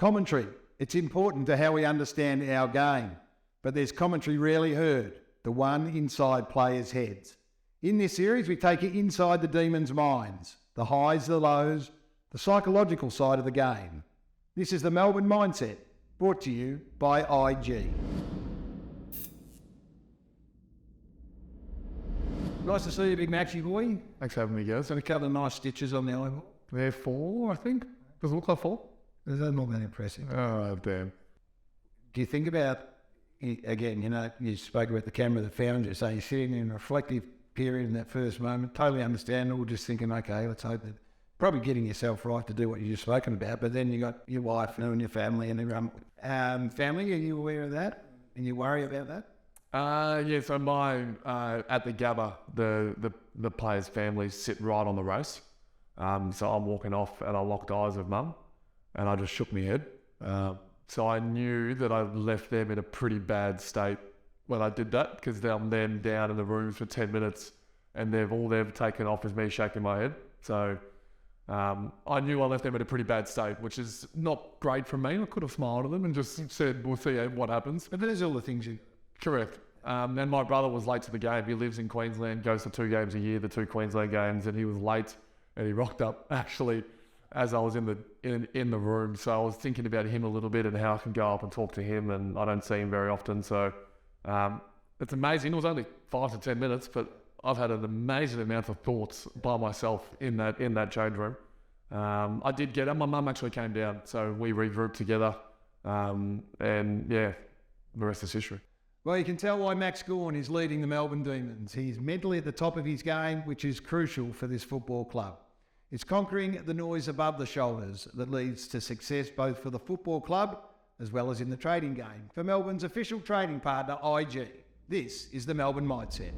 Commentary. It's important to how we understand our game, but there's commentary rarely heard, the one inside players' heads. In this series, we take it inside the Demons' minds, the highs, the lows, the psychological side of the game. This is the Melbourne Mindset, brought to you by IG. Nice to see you, big Maxie boy. Thanks for having me, guys. And a couple of nice stitches on the eyeball. They're 4, I think. Does it look like 4? That's not that impressive. Oh, damn. Do you think about, again, you spoke about the camera that found you, so you're sitting in a reflective period in that first moment, totally understandable, just thinking, okay, let's hope that, probably getting yourself right to do what you've spoken about, but then you got your wife and your family and everyone. Family, are you aware of that? And you worry about that? Yeah, so at the Gabba, the players' families sit right on the race. So I'm walking off and I locked eyes with Mum and I just shook my head. So I knew that I left them in a pretty bad state when I did that, because I'm then down in the rooms for 10 minutes and they've taken off is me shaking my head. So I knew I left them in a pretty bad state, which is not great for me. I could have smiled at them and just said, we'll see what happens. But there's all the things you... Correct. And my brother was late to the game. He lives in Queensland, goes to 2 games a year, the 2 Queensland games, and he was late and he rocked up actually as I was in the room. So I was thinking about him a little bit and how I can go up and talk to him, and I don't see him very often. So it's amazing. It was only 5 to 10 minutes, but I've had an amazing amount of thoughts by myself in that change room. I did get up. My mum actually came down, so we regrouped together. And yeah, the rest is history. Well, you can tell why Max Gawn is leading the Melbourne Demons. He's mentally at the top of his game, which is crucial for this football club. It's conquering the noise above the shoulders that leads to success both for the football club as well as in the trading game. For Melbourne's official trading partner, IG, this is the Melbourne Mindset.